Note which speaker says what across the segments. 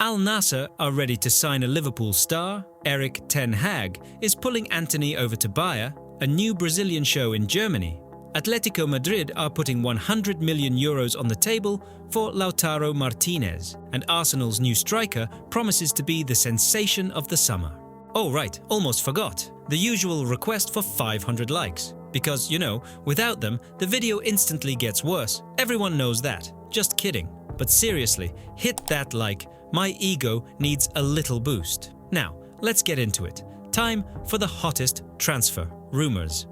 Speaker 1: Al Nassr are ready to sign a Liverpool star, Erik Ten Hag is pulling Antony over to Bayer, a new Brazilian show in Germany. Atlético Madrid are putting €100 million on the table for Lautaro Martínez, and Arsenal's new striker promises to be the sensation of the summer. Oh right, almost forgot. The usual request for 500 likes. Because, you know, without them, the video instantly gets worse. Everyone knows that. Just kidding. But seriously, hit that like. My ego needs a little boost. Now, let's get into it. Time for the hottest transfer, rumours.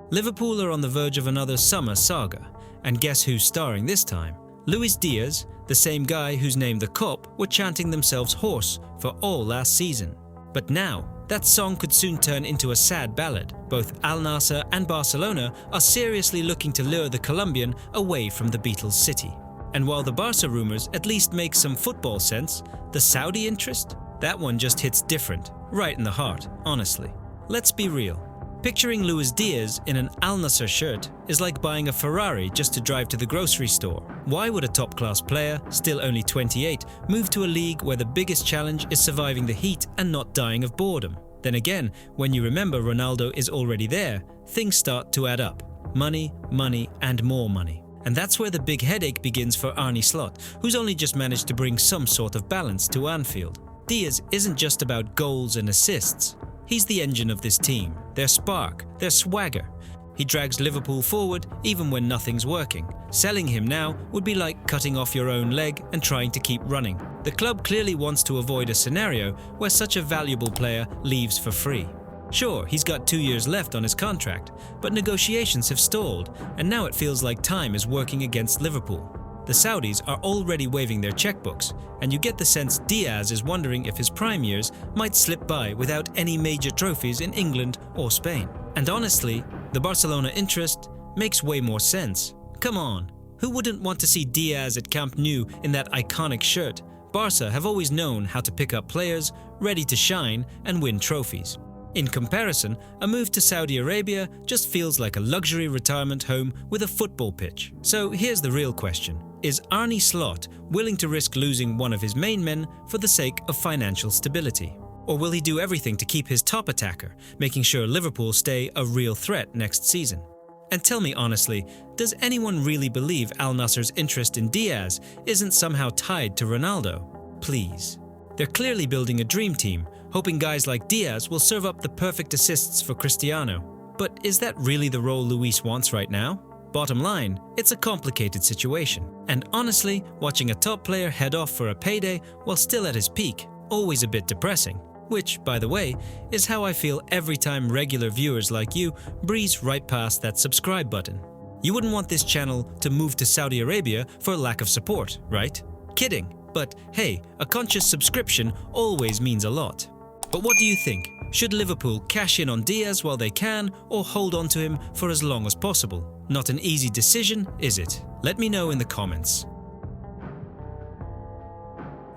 Speaker 1: Liverpool are on the verge of another summer saga. And guess who's starring this time? Luis Díaz, the same guy whose name the Cop were chanting themselves hoarse for all last season. But now, that song could soon turn into a sad ballad. Both Al Nassr and Barcelona are seriously looking to lure the Colombian away from the Beatles' city. And while the Barca rumours at least make some football sense, the Saudi interest? That one just hits different, right in the heart, honestly. Let's be real. Picturing Luis Díaz in an Al Nassr shirt is like buying a Ferrari just to drive to the grocery store. Why would a top-class player, still only 28, move to a league where the biggest challenge is surviving the heat and not dying of boredom? Then again, when you remember Ronaldo is already there, things start to add up. Money, money, and more money. And that's where the big headache begins for Arne Slot, who's only just managed to bring some sort of balance to Anfield. Díaz isn't just about goals and assists. He's the engine of this team, their spark, their swagger. He drags Liverpool forward even when nothing's working. Selling him now would be like cutting off your own leg and trying to keep running. The club clearly wants to avoid a scenario where such a valuable player leaves for free. Sure, he's got 2 years left on his contract, but negotiations have stalled, and now it feels like time is working against Liverpool. The Saudis are already waving their checkbooks, and you get the sense Díaz is wondering if his prime years might slip by without any major trophies in England or Spain. And honestly, the Barcelona interest makes way more sense. Come on, who wouldn't want to see Díaz at Camp Nou in that iconic shirt? Barca have always known how to pick up players, ready to shine and win trophies. In comparison, a move to Saudi Arabia just feels like a luxury retirement home with a football pitch. So here's the real question. Is Arne Slot willing to risk losing one of his main men for the sake of financial stability? Or will he do everything to keep his top attacker, making sure Liverpool stay a real threat next season? And tell me honestly, does anyone really believe Al Nassr's interest in Díaz isn't somehow tied to Ronaldo? Please. They're clearly building a dream team, hoping guys like Díaz will serve up the perfect assists for Cristiano. But is that really the role Luis wants right now? Bottom line, it's a complicated situation. And honestly, watching a top player head off for a payday while still at his peak, always a bit depressing. Which, by the way, is how I feel every time regular viewers like you breeze right past that subscribe button. You wouldn't want this channel to move to Saudi Arabia for lack of support, right? Kidding. But hey, a conscious subscription always means a lot. But what do you think? Should Liverpool cash in on Díaz while they can, or hold on to him for as long as possible? Not an easy decision, is it? Let me know in the comments.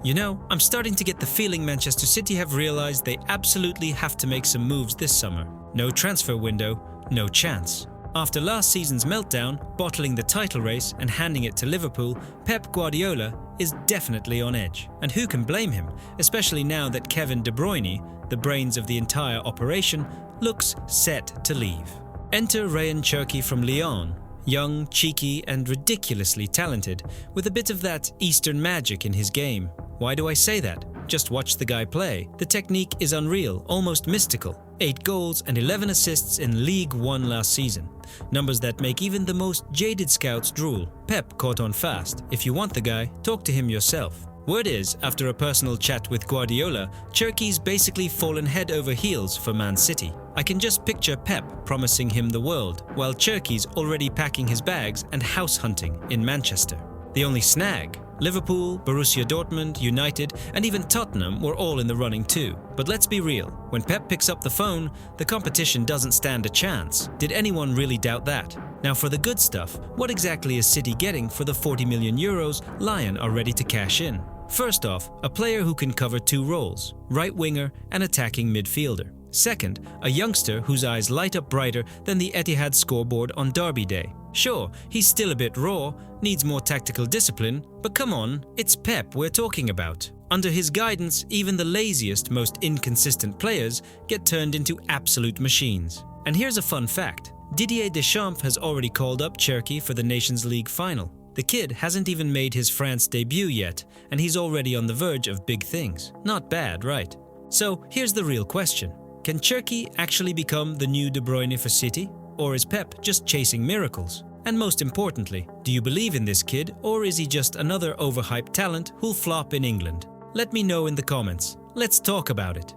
Speaker 1: You know, I'm starting to get the feeling Manchester City have realised they absolutely have to make some moves this summer. No transfer window, no chance. After last season's meltdown, bottling the title race and handing it to Liverpool, Pep Guardiola is definitely on edge. And who can blame him, especially now that Kevin De Bruyne, the brains of the entire operation, looks set to leave. Enter Ryan Cherki from Lyon, young, cheeky and ridiculously talented, with a bit of that Eastern magic in his game. Why do I say that? Just watch the guy play. The technique is unreal, almost mystical. 8 goals and 11 assists in League One last season. Numbers that make even the most jaded scouts drool. Pep caught on fast. If you want the guy, talk to him yourself. Word is, after a personal chat with Guardiola, Cherki's basically fallen head over heels for Man City. I can just picture Pep promising him the world, while Cherki's already packing his bags and house hunting in Manchester. The only snag? Liverpool, Borussia Dortmund, United, and even Tottenham were all in the running too. But let's be real, when Pep picks up the phone, the competition doesn't stand a chance. Did anyone really doubt that? Now for the good stuff, what exactly is City getting for the €40 million Lyon are ready to cash in? First off, a player who can cover 2 roles, right winger and attacking midfielder. Second, a youngster whose eyes light up brighter than the Etihad scoreboard on Derby Day. Sure, he's still a bit raw, needs more tactical discipline, but come on, it's Pep we're talking about. Under his guidance, even the laziest, most inconsistent players get turned into absolute machines. And here's a fun fact. Didier Deschamps has already called up Cherki for the Nations League final. The kid hasn't even made his France debut yet, and he's already on the verge of big things. Not bad, right? So here's the real question. Can Cherki actually become the new De Bruyne for City? Or is Pep just chasing miracles? And most importantly, do you believe in this kid, or is he just another overhyped talent who'll flop in England? Let me know in the comments. Let's talk about it.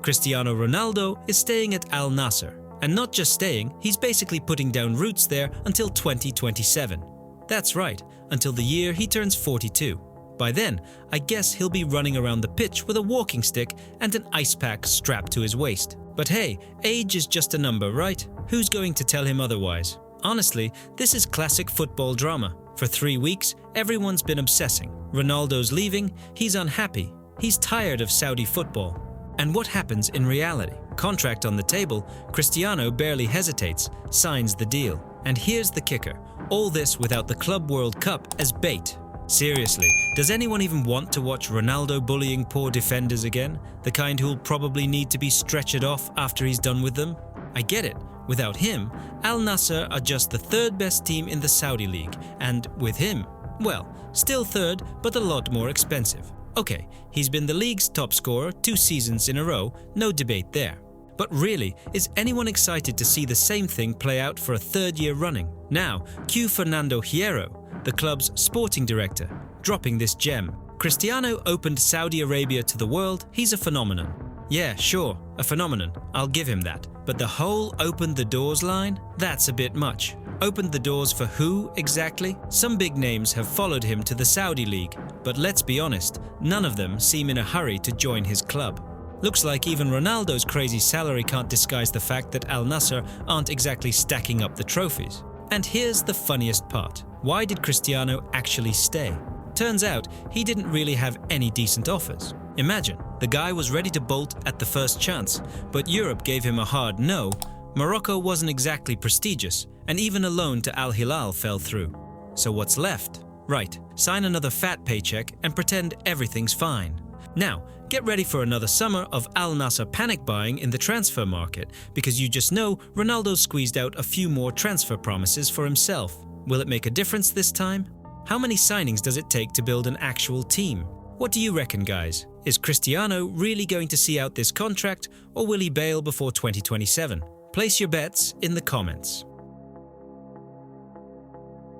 Speaker 1: Cristiano Ronaldo is staying at Al Nassr. And not just staying, he's basically putting down roots there until 2027. That's right, until the year he turns 42. By then, I guess he'll be running around the pitch with a walking stick and an ice pack strapped to his waist. But hey, age is just a number, right? Who's going to tell him otherwise? Honestly, this is classic football drama. For 3 weeks, everyone's been obsessing. Ronaldo's leaving, he's unhappy, he's tired of Saudi football. And what happens in reality? Contract on the table, Cristiano barely hesitates, signs the deal. And here's the kicker, all this without the Club World Cup as bait. Seriously, does anyone even want to watch Ronaldo bullying poor defenders again? The kind who'll probably need to be stretchered off after he's done with them? I get it. Without him, Al Nassr are just the third best team in the Saudi League, and with him, well, still third, but a lot more expensive. Okay, he's been the league's top scorer 2 seasons in a row, no debate there. But really, is anyone excited to see the same thing play out for a 3rd year running? Now, cue Fernando Hierro, the club's sporting director, dropping this gem. Cristiano opened Saudi Arabia to the world, he's a phenomenon. Yeah, sure, a phenomenon, I'll give him that. But the whole opened the doors line? That's a bit much. Opened the doors for who, exactly? Some big names have followed him to the Saudi League, but let's be honest, none of them seem in a hurry to join his club. Looks like even Ronaldo's crazy salary can't disguise the fact that Al Nassr aren't exactly stacking up the trophies. And here's the funniest part. Why did Cristiano actually stay? Turns out, he didn't really have any decent offers. Imagine, the guy was ready to bolt at the first chance, but Europe gave him a hard no. Morocco wasn't exactly prestigious, and even a loan to Al Hilal fell through. So what's left? Right, sign another fat paycheck and pretend everything's fine. Now, get ready for another summer of Al Nassr panic buying in the transfer market, because you just know Ronaldo squeezed out a few more transfer promises for himself. Will it make a difference this time? How many signings does it take to build an actual team? What do you reckon, guys? Is Cristiano really going to see out this contract, or will he bail before 2027? Place your bets in the comments.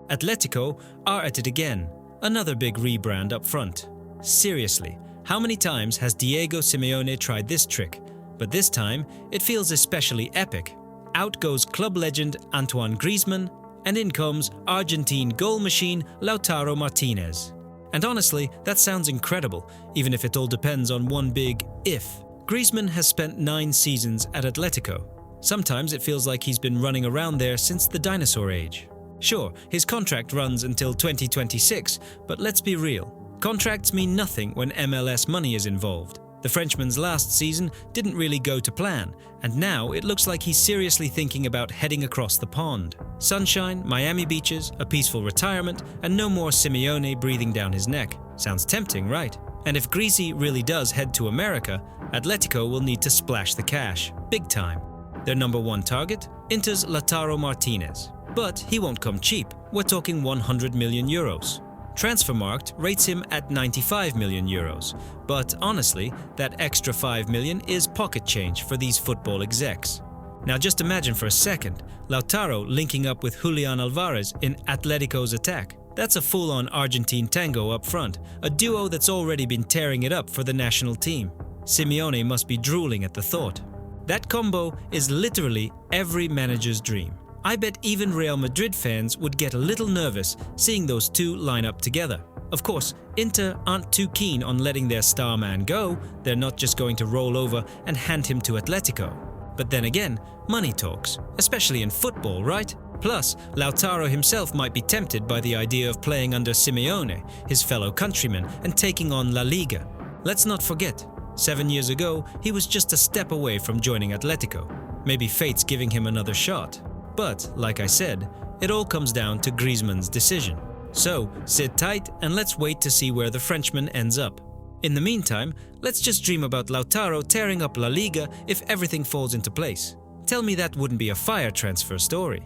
Speaker 1: Atletico are at it again. Another big rebrand up front. Seriously, how many times has Diego Simeone tried this trick? But this time, it feels especially epic. Out goes club legend Antoine Griezmann, and in comes Argentine goal machine Lautaro Martínez. And honestly, that sounds incredible, even if it all depends on one big if. Griezmann has spent 9 seasons at Atletico. Sometimes it feels like he's been running around there since the dinosaur age. Sure, his contract runs until 2026, but let's be real. Contracts mean nothing when MLS money is involved. The Frenchman's last season didn't really go to plan, and now it looks like he's seriously thinking about heading across the pond. Sunshine, Miami beaches, a peaceful retirement, and no more Simeone breathing down his neck. Sounds tempting, right? And if Greasy really does head to America, Atletico will need to splash the cash, big time. Their number 1 target? Inter's Lautaro Martínez. But he won't come cheap, we're talking 100 million euros. Transfermarkt rates him at 95 million euros, but honestly, that extra 5 million is pocket change for these football execs. Now just imagine for a second, Lautaro linking up with Julian Alvarez in Atletico's attack. That's a full-on Argentine tango up front, a duo that's already been tearing it up for the national team. Simeone must be drooling at the thought. That combo is literally every manager's dream. I bet even Real Madrid fans would get a little nervous seeing those two line up together. Of course, Inter aren't too keen on letting their star man go, they're not just going to roll over and hand him to Atletico. But then again, money talks, especially in football, right? Plus, Lautaro himself might be tempted by the idea of playing under Simeone, his fellow countryman, and taking on La Liga. Let's not forget, 7 years ago, he was just a step away from joining Atletico. Maybe fate's giving him another shot. But, like I said, it all comes down to Griezmann's decision. So, sit tight and let's wait to see where the Frenchman ends up. In the meantime, let's just dream about Lautaro tearing up La Liga if everything falls into place. Tell me that wouldn't be a fire transfer story.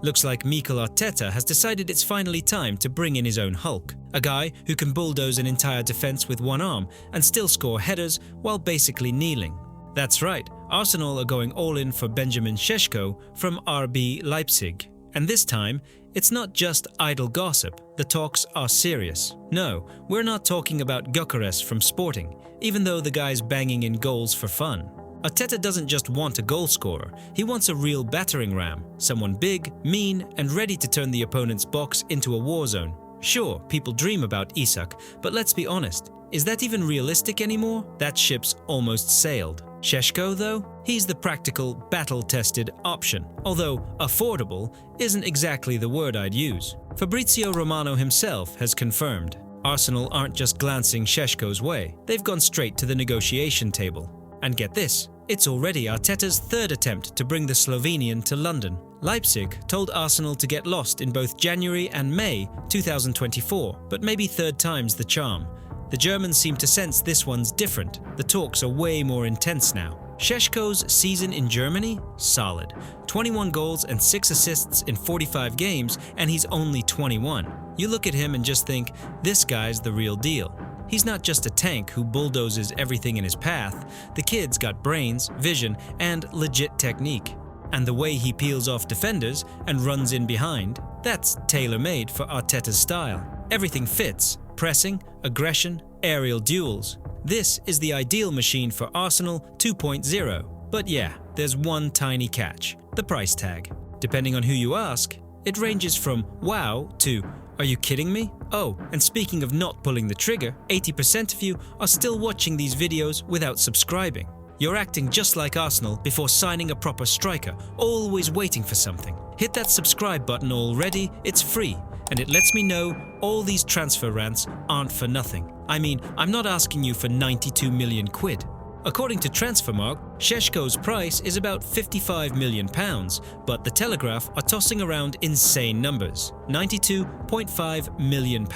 Speaker 1: Looks like Mikel Arteta has decided it's finally time to bring in his own Hulk, a guy who can bulldoze an entire defense with one arm and still score headers while basically kneeling. That's right, Arsenal are going all in for Benjamin Šeško from RB Leipzig. And this time, it's not just idle gossip, the talks are serious. No, we're not talking about Gyökeres from Sporting, even though the guy's banging in goals for fun. Arteta doesn't just want a goal scorer, he wants a real battering ram, someone big, mean, and ready to turn the opponent's box into a war zone. Sure, people dream about Isak, but let's be honest, is that even realistic anymore? That ship's almost sailed. Šeško, though? He's the practical, battle-tested option, although affordable isn't exactly the word I'd use. Fabrizio Romano himself has confirmed. Arsenal aren't just glancing Šeško's way, they've gone straight to the negotiation table. And get this, it's already Arteta's third attempt to bring the Slovenian to London. Leipzig told Arsenal to get lost in both January and May 2024, but maybe third time's the charm. The Germans seem to sense this one's different. The talks are way more intense now. Šeško's season in Germany? Solid. 21 goals and 6 assists in 45 games, and he's only 21. You look at him and just think, this guy's the real deal. He's not just a tank who bulldozes everything in his path. The kid's got brains, vision, and legit technique. And the way he peels off defenders and runs in behind, that's tailor-made for Arteta's style. Everything fits. Pressing, aggression, aerial duels. This is the ideal machine for Arsenal 2.0. But yeah, there's one tiny catch, the price tag. Depending on who you ask, it ranges from wow to are you kidding me? Oh, and speaking of not pulling the trigger, 80% of you are still watching these videos without subscribing. You're acting just like Arsenal before signing a proper striker, always waiting for something. Hit that subscribe button already, it's free. And it lets me know all these transfer rants aren't for nothing. I mean, I'm not asking you for 92 million quid. According to Transfermarkt, Šeško's price is about £55 million, but the Telegraph are tossing around insane numbers, £92.5 million.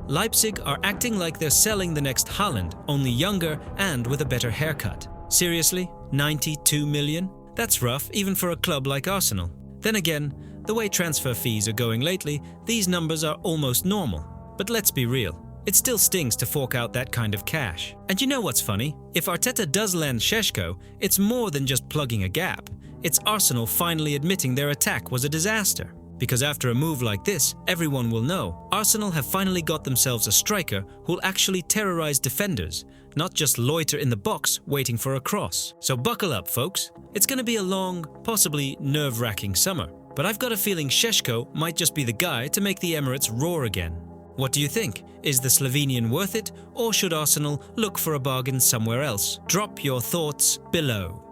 Speaker 1: Leipzig are acting like they're selling the next Haaland, only younger and with a better haircut. Seriously? 92 million? That's rough even for a club like Arsenal. Then again, the way transfer fees are going lately, these numbers are almost normal. But let's be real, it still stings to fork out that kind of cash. And you know what's funny? If Arteta does land Šeško, it's more than just plugging a gap. It's Arsenal finally admitting their attack was a disaster. Because after a move like this, everyone will know Arsenal have finally got themselves a striker who'll actually terrorize defenders, not just loiter in the box waiting for a cross. So buckle up, folks. It's going to be a long, possibly nerve-wracking summer. But I've got a feeling Šeško might just be the guy to make the Emirates roar again. What do you think? Is the Slovenian worth it, or should Arsenal look for a bargain somewhere else? Drop your thoughts below.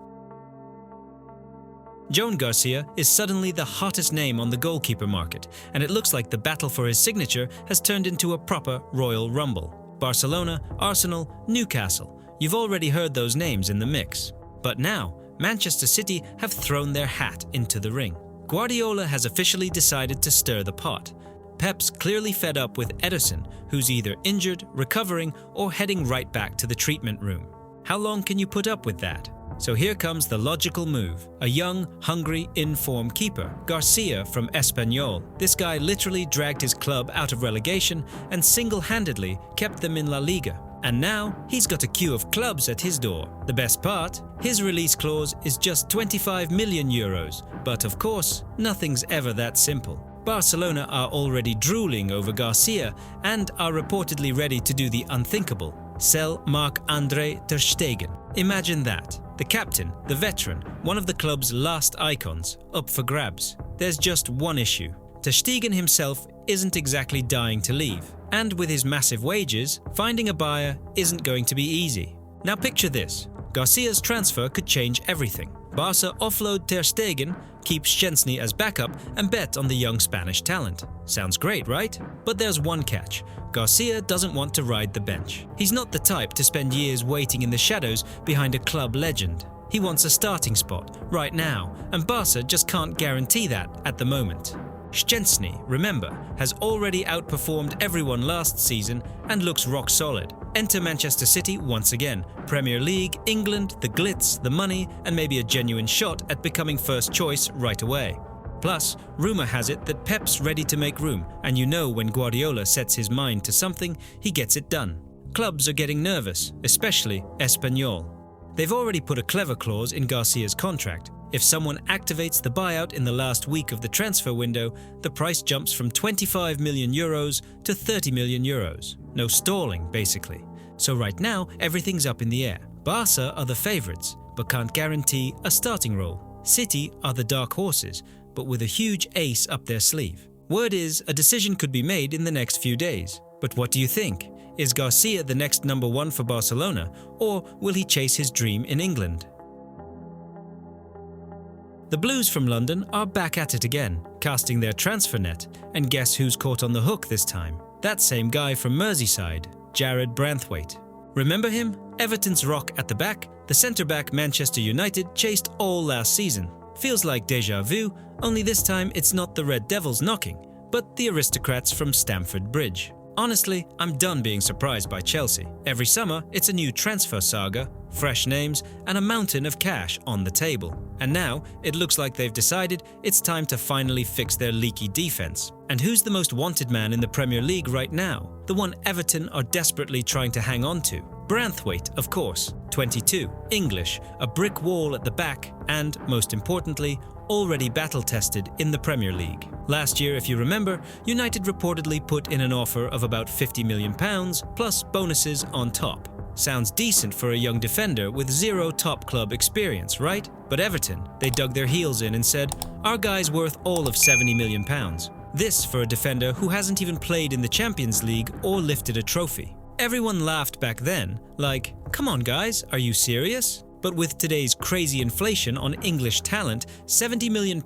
Speaker 1: Joan Garcia is suddenly the hottest name on the goalkeeper market, and it looks like the battle for his signature has turned into a proper Royal Rumble. Barcelona, Arsenal, Newcastle. You've already heard those names in the mix. But now, Manchester City have thrown their hat into the ring. Guardiola has officially decided to stir the pot. Pep's clearly fed up with Ederson, who's either injured, recovering, or heading right back to the treatment room. How long can you put up with that? So here comes the logical move. A young, hungry, in-form keeper, Garcia from Espanyol. This guy literally dragged his club out of relegation and single-handedly kept them in La Liga. And now, he's got a queue of clubs at his door. The best part? His release clause is just 25 million euros. But of course, nothing's ever that simple. Barcelona are already drooling over Garcia and are reportedly ready to do the unthinkable. Sell Marc-Andre ter Stegen. Imagine that. The captain, the veteran, one of the club's last icons, up for grabs. There's just one issue. Ter Stegen himself isn't exactly dying to leave. And with his massive wages, finding a buyer isn't going to be easy. Now picture this. Garcia's transfer could change everything. Barca offload ter Stegen, keep Szczęsny as backup, and bet on the young Spanish talent. Sounds great, right? But there's one catch. Garcia doesn't want to ride the bench. He's not the type to spend years waiting in the shadows behind a club legend. He wants a starting spot right now, and Barca just can't guarantee that at the moment. Szczęsny, remember, has already outperformed everyone last season and looks rock solid. Enter Manchester City once again. Premier League, England, the glitz, the money, and maybe a genuine shot at becoming first choice right away. Plus, rumour has it that Pep's ready to make room, and you know when Guardiola sets his mind to something, he gets it done. Clubs are getting nervous, especially Espanyol. They've already put a clever clause in Garcia's contract. If someone activates the buyout in the last week of the transfer window, the price jumps from 25 million euros to 30 million euros. No stalling, basically. So right now, everything's up in the air. Barca are the favourites, but can't guarantee a starting role. City are the dark horses, but with a huge ace up their sleeve. Word is, a decision could be made in the next few days. But what do you think? Is Garcia the next number one for Barcelona, or will he chase his dream in England? The Blues from London are back at it again, casting their transfer net, and guess who's caught on the hook this time? That same guy from Merseyside, Jarrad Branthwaite. Remember him? Everton's rock at the back, the centre-back Manchester United chased all last season. Feels like déjà vu, only this time it's not the Red Devils knocking, but the aristocrats from Stamford Bridge. Honestly, I'm done being surprised by Chelsea. Every summer, it's a new transfer saga, fresh names, and a mountain of cash on the table. And now, it looks like they've decided it's time to finally fix their leaky defense. And who's the most wanted man in the Premier League right now? The one Everton are desperately trying to hang on to. Branthwaite, of course, 22, English, a brick wall at the back, and, most importantly, already battle-tested in the Premier League. Last year, if you remember, United reportedly put in an offer of about £50 million plus bonuses on top. Sounds decent for a young defender with zero top club experience, right? But Everton, they dug their heels in and said, our guy's worth all of £70 million. This for a defender who hasn't even played in the Champions League or lifted a trophy. Everyone laughed back then, like, come on guys, are you serious? But with today's crazy inflation on English talent, £70 million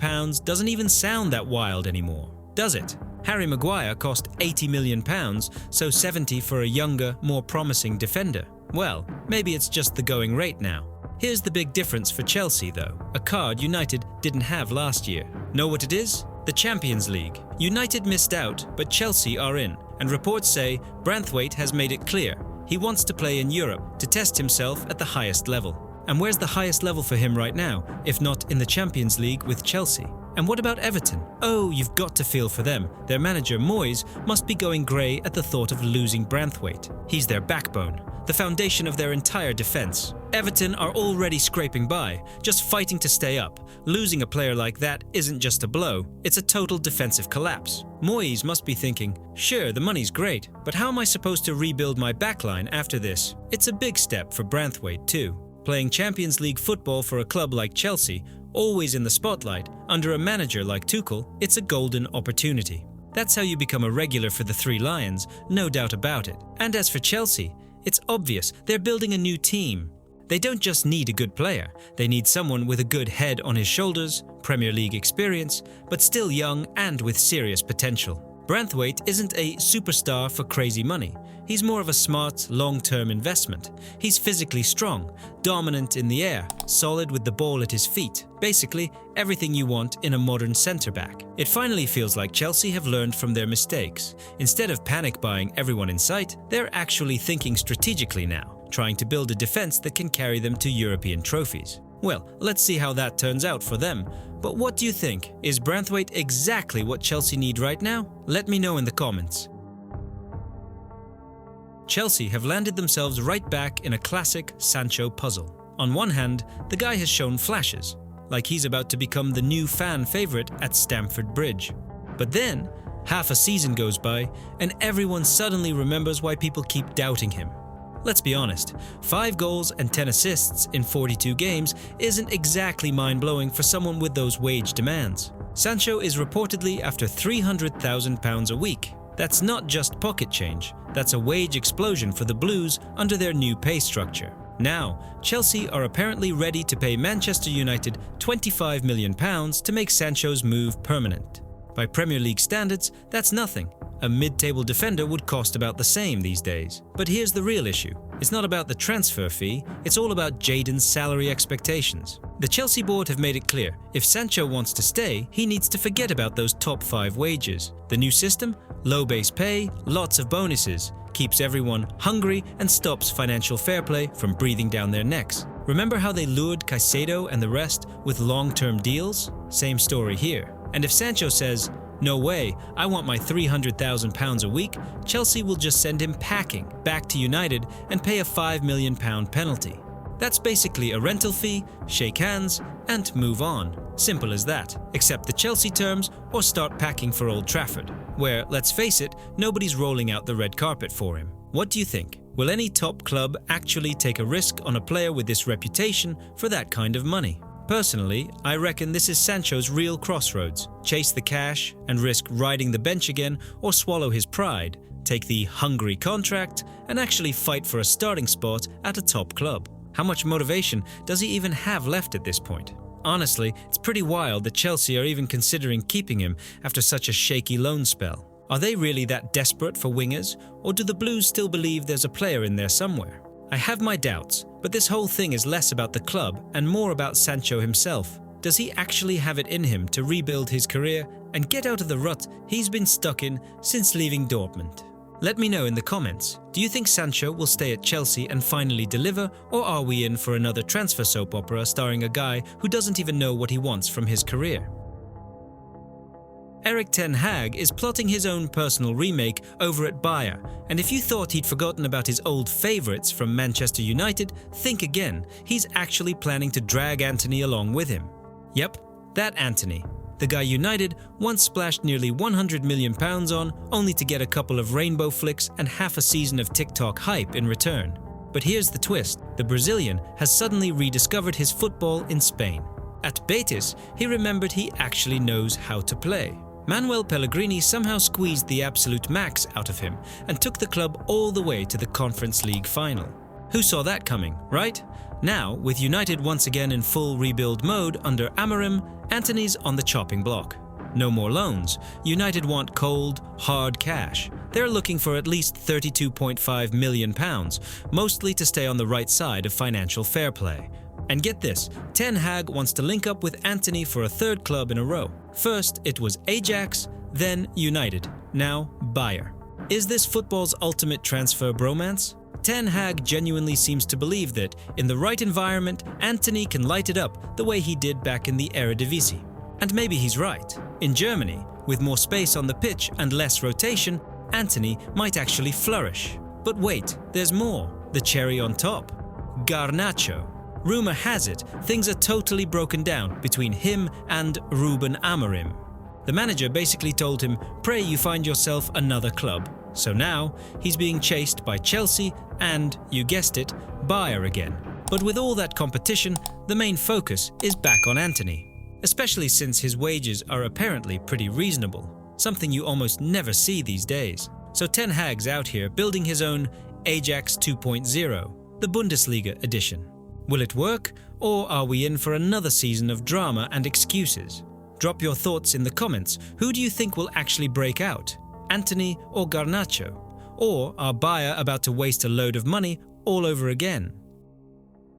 Speaker 1: doesn't even sound that wild anymore, does it? Harry Maguire cost £80 million, so 70 for a younger, more promising defender. Well, maybe it's just the going rate now. Here's the big difference for Chelsea though, a card United didn't have last year. Know what it is? The Champions League. United missed out, but Chelsea are in, and reports say Branthwaite has made it clear he wants to play in Europe to test himself at the highest level. And where's the highest level for him right now, if not in the Champions League with Chelsea? And what about Everton? Oh, you've got to feel for them. Their manager, Moyes, must be going grey at the thought of losing Branthwaite. He's their backbone, the foundation of their entire defence. Everton are already scraping by, just fighting to stay up. Losing a player like that isn't just a blow, it's a total defensive collapse. Moyes must be thinking, sure, the money's great, but how am I supposed to rebuild my backline after this? It's a big step for Branthwaite too. Playing Champions League football for a club like Chelsea, always in the spotlight, under a manager like Tuchel, it's a golden opportunity. That's how you become a regular for the Three Lions, no doubt about it. And as for Chelsea, it's obvious they're building a new team. They don't just need a good player, they need someone with a good head on his shoulders, Premier League experience, but still young and with serious potential. Branthwaite isn't a superstar for crazy money. He's more of a smart, long-term investment. He's physically strong, dominant in the air, solid with the ball at his feet. Basically, everything you want in a modern centre-back. It finally feels like Chelsea have learned from their mistakes. Instead of panic buying everyone in sight, they're actually thinking strategically now, trying to build a defence that can carry them to European trophies. Well, let's see how that turns out for them. But what do you think? Is Branthwaite exactly what Chelsea need right now? Let me know in the comments. Chelsea have landed themselves right back in a classic Sancho puzzle. On one hand, the guy has shown flashes, like he's about to become the new fan favourite at Stamford Bridge. But then, half a season goes by, and everyone suddenly remembers why people keep doubting him. Let's be honest, 5 goals and 10 assists in 42 games isn't exactly mind-blowing for someone with those wage demands. Sancho is reportedly after £300,000 a week. That's not just pocket change, that's a wage explosion for the Blues under their new pay structure. Now, Chelsea are apparently ready to pay Manchester United £25 million to make Sancho's move permanent. By Premier League standards, that's nothing. A mid-table defender would cost about the same these days. But here's the real issue. It's not about the transfer fee, it's all about Jadon's salary expectations. The Chelsea board have made it clear, if Sancho wants to stay, he needs to forget about those top 5 wages. The new system? Low base pay, lots of bonuses, keeps everyone hungry and stops financial fair play from breathing down their necks. Remember how they lured Caicedo and the rest with long-term deals? Same story here. And if Sancho says, "No way, I want my £300,000 a week," Chelsea will just send him packing back to United and pay a £5 million penalty. That's basically a rental fee, shake hands, and move on. Simple as that. Accept the Chelsea terms or start packing for Old Trafford, where, let's face it, nobody's rolling out the red carpet for him. What do you think? Will any top club actually take a risk on a player with this reputation for that kind of money? Personally, I reckon this is Sancho's real crossroads. Chase the cash and risk riding the bench again, or swallow his pride, take the hungry contract, and actually fight for a starting spot at a top club. How much motivation does he even have left at this point? Honestly, it's pretty wild that Chelsea are even considering keeping him after such a shaky loan spell. Are they really that desperate for wingers, or do the Blues still believe there's a player in there somewhere? I have my doubts, but this whole thing is less about the club and more about Sancho himself. Does he actually have it in him to rebuild his career and get out of the rut he's been stuck in since leaving Dortmund? Let me know in the comments. Do you think Sancho will stay at Chelsea and finally deliver, or are we in for another transfer soap opera starring a guy who doesn't even know what he wants from his career? Erik Ten Hag is plotting his own personal remake over at Bayer, and if you thought he'd forgotten about his old favourites from Manchester United, think again. He's actually planning to drag Antony along with him. Yep, that Antony. The guy United once splashed nearly £100 million on, only to get a couple of rainbow flicks and half a season of TikTok hype in return. But here's the twist. The Brazilian has suddenly rediscovered his football in Spain. At Betis, he remembered he actually knows how to play. Manuel Pellegrini somehow squeezed the absolute max out of him and took the club all the way to the Conference League final. Who saw that coming, right? Now, with United once again in full rebuild mode under Amorim, Antony's on the chopping block. No more loans. United want cold, hard cash. They're looking for at least £32.5 million, mostly to stay on the right side of financial fair play. And get this, Ten Hag wants to link up with Antony for a third club in a row. First, it was Ajax, then United, now Bayer. Is this football's ultimate transfer bromance? Ten Hag genuinely seems to believe that, in the right environment, Antony can light it up the way he did back in the Eredivisie. And maybe he's right. In Germany, with more space on the pitch and less rotation, Antony might actually flourish. But wait, there's more. The cherry on top. Garnacho. Rumour has it, things are totally broken down between him and Ruben Amorim. The manager basically told him, pray you find yourself another club. So now, he's being chased by Chelsea and, you guessed it, Bayer again. But with all that competition, the main focus is back on Antony. Especially since his wages are apparently pretty reasonable, something you almost never see these days. So Ten Hag's out here building his own Ajax 2.0, the Bundesliga edition. Will it work, or are we in for another season of drama and excuses? Drop your thoughts in the comments. Who do you think will actually break out? Antony or Garnacho? Or are Bayer about to waste a load of money all over again?